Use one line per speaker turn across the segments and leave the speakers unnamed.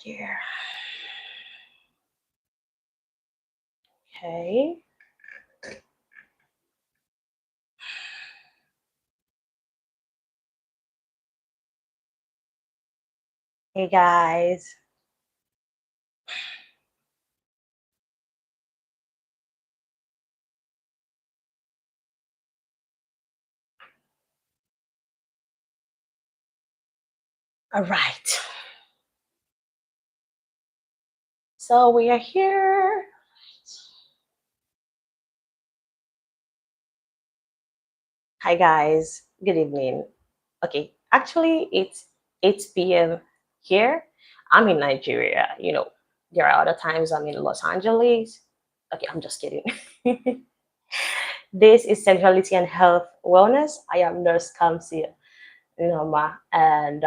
Here. Okay. Hey guys. All right. So we are here. Hi guys. Good evening. Okay. Actually, it's 8 p.m. here. I'm in Nigeria. There are other times I'm in Los Angeles. Okay, I'm just kidding. This is Sexuality and Health Wellness. I am Nurse Kamsiyo Nneoma, and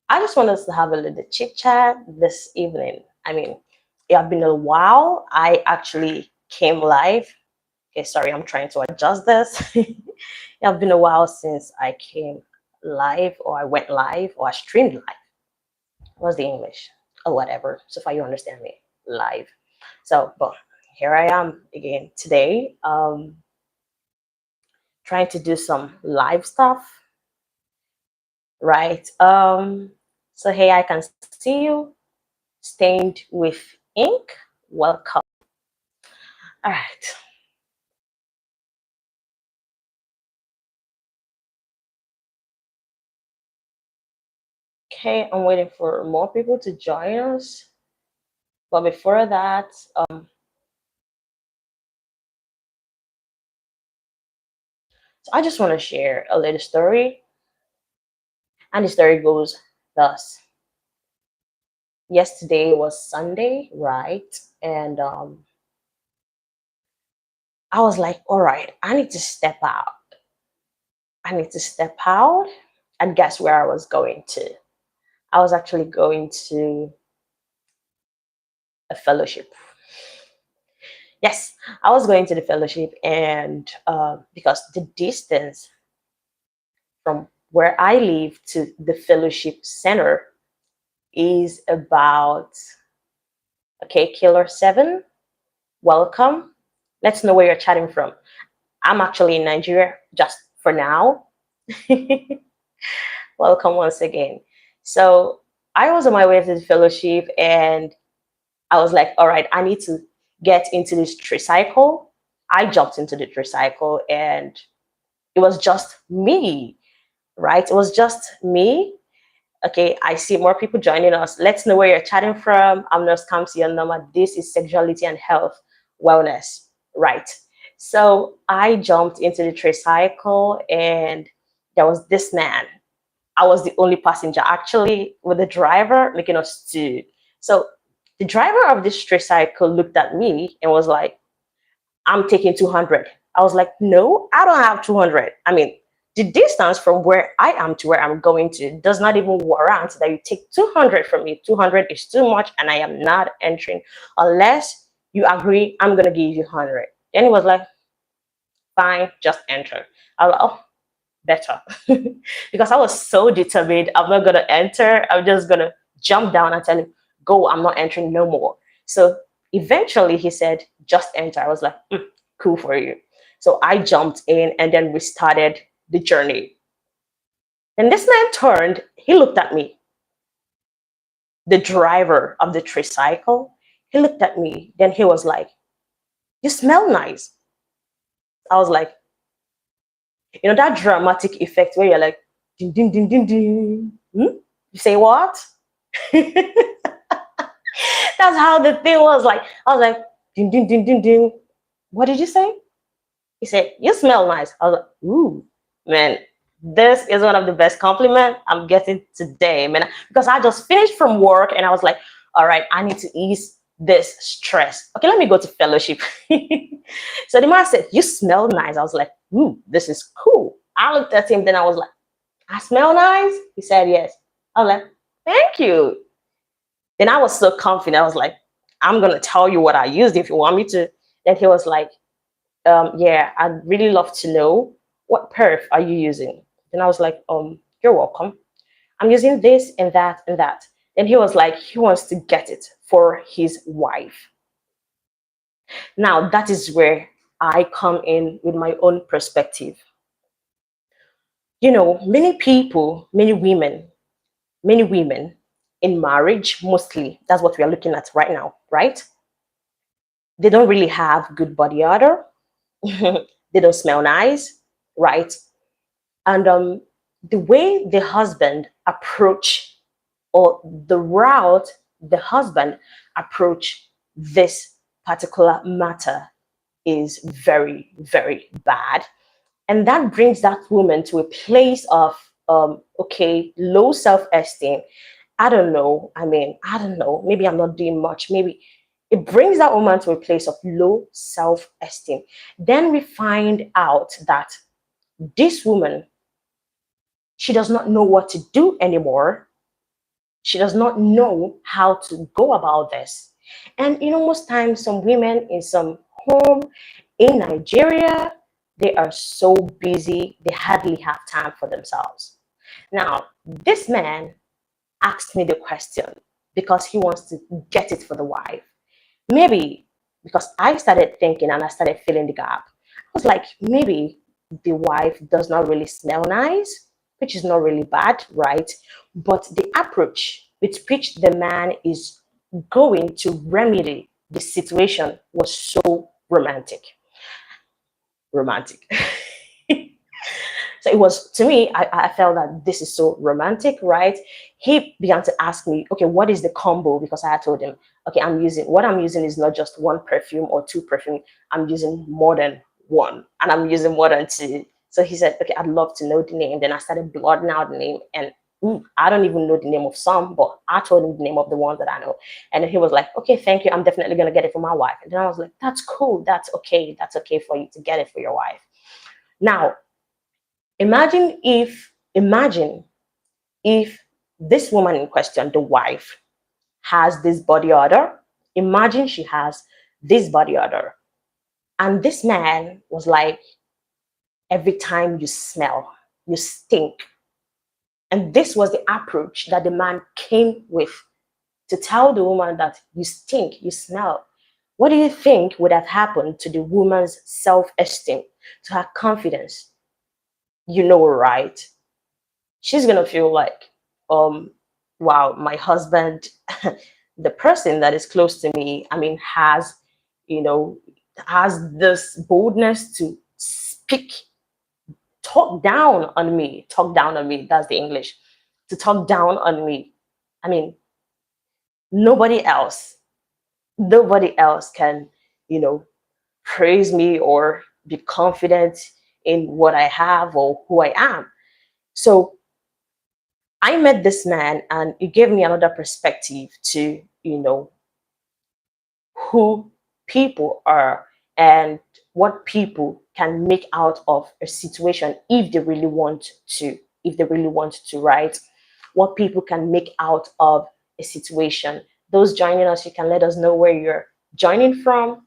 I just want us to have a little chit chat this evening. I mean, it has been a while. I actually came live. Okay, sorry, I'm trying to adjust this. It has been a while since I came live, or I went live, or I streamed live. What's the English? Or whatever. So far, you understand me. Live. So, but here I am again today, trying to do some live stuff, right? So hey, I can see you stained with ink. Welcome. All right. Okay, I'm waiting for more people to join us. But before that, so I just want to share a little story. And the story goes thus. Yesterday was Sunday, right? And I was like, all right, I need to step out. I need to step out. And guess where I was going to? I was actually going to a fellowship. Yes, I was going to the fellowship, and because the distance from where I live to the fellowship center is about, okay, Killer 7. Welcome. Let's know where you're chatting from. I'm actually in Nigeria just for now. Welcome once again. So I was on my way to the fellowship, and I was like, all right, I need to get into this tricycle. I jumped into the tricycle, and it was just me, right? It was just me. Okay, I see more people joining us. Let's know where you're chatting from. I'm Nurse Kamsiyo Nneoma. This is Sexuality and Health Wellness, right? So I jumped into the tricycle, and there was this man. I was the only passenger actually with the driver making us to. So the driver of this tricycle looked at me and was like, I'm taking 200. I was like, no, I don't have 200. I mean, the distance from where I am to where I'm going to does not even warrant that you take 200 from me. 200 is too much, and I am not entering unless you agree I'm going to give you 100. Then he was like, fine, just enter. I was like, oh, better. Because I was so determined, I'm not going to enter. I'm just going to jump down and tell him, go, I'm not entering no more. So eventually he said, just enter. I was like, cool for you. So I jumped in, and then we started the journey. And this man turned, he looked at me, the driver of the tricycle. He looked at me, then he was like, you smell nice. I was like, that dramatic effect where you're like, ding, ding, ding, ding, ding. Hmm? You say what? That's how the thing was like. I was like, ding, ding, ding, ding, ding. What did you say? He said, you smell nice. I was like, ooh, man, this is one of the best compliments I'm getting today, man. Because I just finished from work, and I was like, all right, I need to ease this stress. Okay, let me go to fellowship. So the man said, you smell nice. I was like, ooh, this is cool. I looked at him, then I was like, I smell nice? He said, yes. I was like, thank you. Then I was so confident. I was like, I'm going to tell you what I used if you want me to. Then he was like, yeah, I'd really love to know what perf are you using. Then I was like, you're welcome. I'm using this and that and that. And he was like, he wants to get it for his wife. Now, that is where I come in with my own perspective. Many people, many women in marriage, mostly, that's what we are looking at right now, right? They don't really have good body odor. They don't smell nice, right? And the way the husband approach, or the route the husband approach this particular matter is very, very bad. And that brings that woman to a place of, okay, low self-esteem. I don't know. I mean, I don't know. Maybe I'm not doing much. Maybe it brings that woman to a place of low self-esteem. Then we find out that this woman, she does not know what to do anymore. She does not know how to go about this. And most times, some women in some home in Nigeria, they are so busy, they hardly have time for themselves. Now, this man asked me the question because he wants to get it for the wife. Maybe because I started thinking and I started filling the gap. I was like, maybe the wife does not really smell nice, which is not really bad, right? But the approach with which the man is going to remedy the situation was so romantic. Romantic. So it was, to me, I felt that this is so romantic, right? He began to ask me, okay, what is the combo? Because I had told him, okay, what I'm using is not just one perfume or two perfume. I'm using more than one, and I'm using more than two. So he said, okay, I'd love to know the name. Then I started blotting out the name, and I don't even know the name of some, but I told him the name of the ones that I know. And then he was like, okay, thank you. I'm definitely going to get it for my wife. And then I was like, that's cool. That's okay. That's okay for you to get it for your wife. Now, imagine if this woman in question, the wife, has this body odor. Imagine she has this body odor. And this man was like, every time you smell, you stink. And this was the approach that the man came with to tell the woman that you stink, you smell. What do you think would have happened to the woman's self esteem, to her confidence? Right? She's gonna feel like, um, wow, my husband, the person that is close to me, I mean, you know, has this boldness to speak, talk down on me. That's the English, to talk down on me. I mean, nobody else, nobody else can, you know, praise me or be confident in what I have or who I am. So I met this man and it gave me another perspective to, who people are and what people can make out of a situation if they really want to, right? What people can make out of a situation. Those joining us, you can let us know where you're joining from.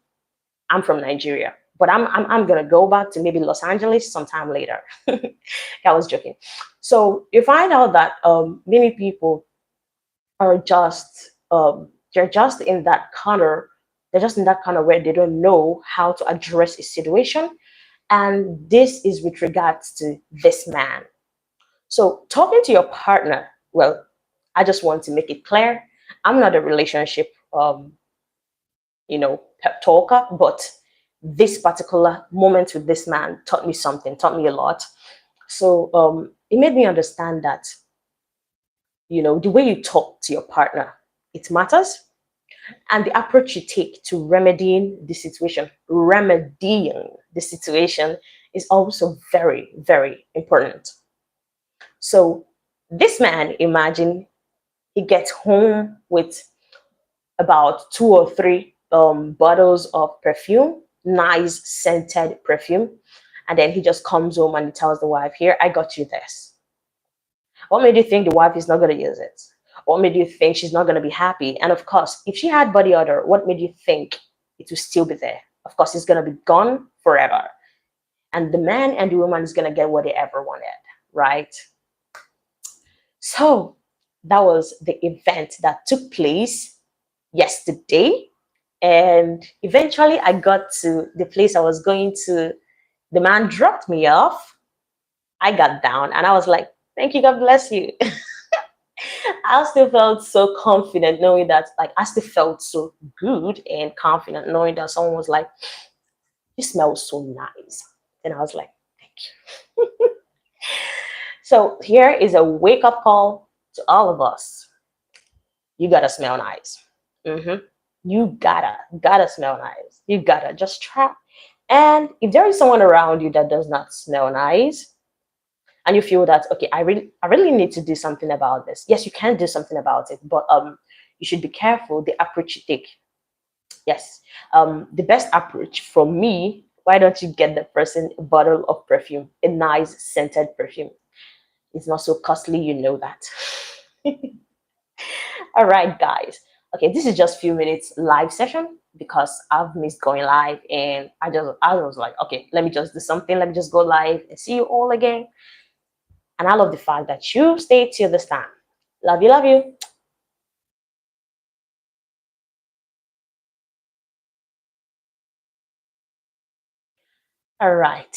I'm from Nigeria, but I'm gonna go back to maybe Los Angeles sometime later. I was joking. So you find out that many people are just they're just in that corner. They're just in that corner where they don't know how to address a situation, and this is with regards to this man. So talking to your partner, well, I just want to make it clear, I'm not a relationship pep talker, but this particular moment with this man taught me something, taught me a lot. So it made me understand that, the way you talk to your partner, it matters. And the approach you take to remedying the situation is also very, very important. So this man, imagine he gets home with about two or three bottles of perfume, nice scented perfume. And then he just comes home and he tells the wife, here, I got you this. What made you think the wife is not going to use it? What made you think she's not going to be happy? And of course, if she had body odor, what made you think it will still be there? Of course, it's going to be gone forever. And the man and the woman is going to get what they ever wanted, right? So that was the event that took place yesterday. And eventually I got to the place I was going to. The man dropped me off. I got down and I was like, thank you, God bless you. I still felt so confident knowing that, like, I still felt so good and confident knowing that someone was like, you smell so nice. And I was like, thank you. So here is a wake up call to all of us. You gotta smell nice. Hmm. You gotta smell nice. You gotta just try. And if there is someone around you that does not smell nice, and you feel that, okay, I really need to do something about this. Yes, you can do something about it, but you should be careful the approach you take. Yes. The best approach for me, why don't you get the person a bottle of perfume, a nice scented perfume? It's not so costly, you know that. All right, guys. Okay, this is just few minutes live session because I've missed going live and I was like, okay, let me just do something. Let me just go live and see you all again. And I love the fact that you stay till this time. Love you, love you. All right.